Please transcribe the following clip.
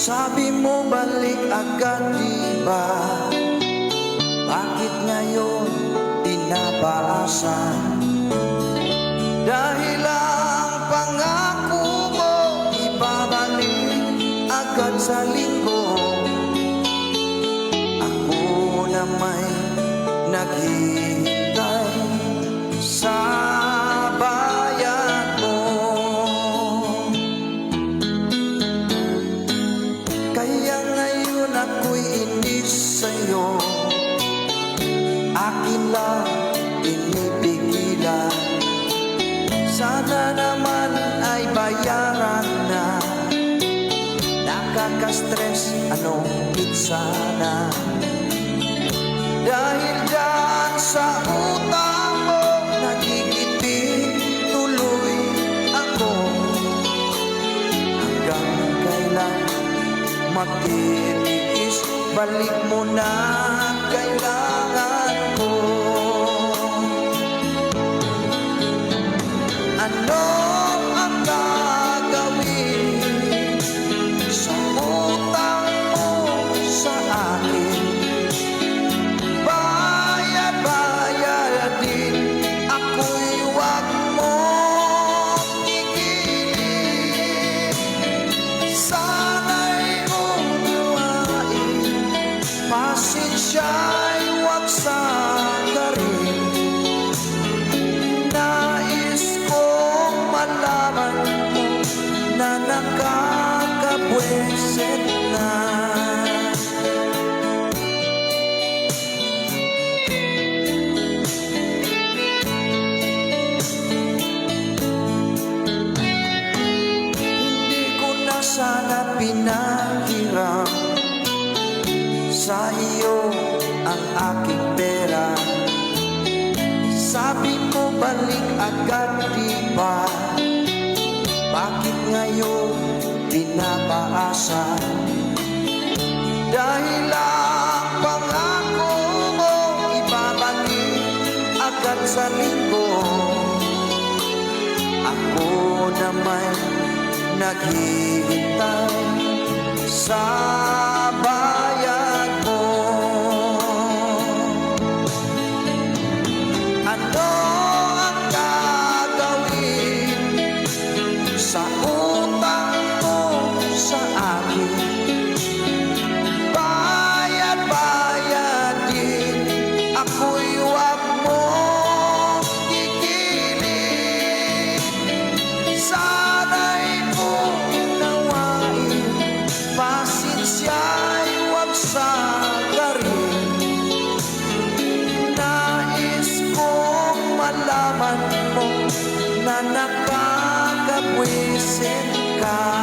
Sabi mo balik agad, di ba? Bakit ngayon pinapaasan? Dahil ang pangako mo ibabalik agad sa linggo. Ako na may naghihintay sa bayan mo. Kaya ngayon ako'y inis sa'yo, akin lang pinipigilan. Sana naman ay bayaran na. Nakaka-stress, anong pizza na? Dahil dyan sa utang mo, nagigipit tuloy ako. Hanggang kailan magtitiis? Balik mo na, kailangan ko. Ano ang gagawin sa utang mo sa akin? Bayad din, ako'y huwag mong igilin. Sana'y unawain, pasensya'y huwag sagarin. Malaman mo na nakakabwisit na. Hindi ko na sana pinahiram sa iyo ang aking pera. Sabi mo balik agad, di ba? Bakit ngayon pinapaasan? Dahil ang pangako mo ibabalik agad sa linggo. Ako naman naghihintay sa bayan mo. Ano ang gagawin sa utang mo sa akin? Bayad din, ako'y huwag mong igilin. Sana'y unawain, pasensya'y huwag sagarin. Nais kong malaman mo na nakakabwisit ka.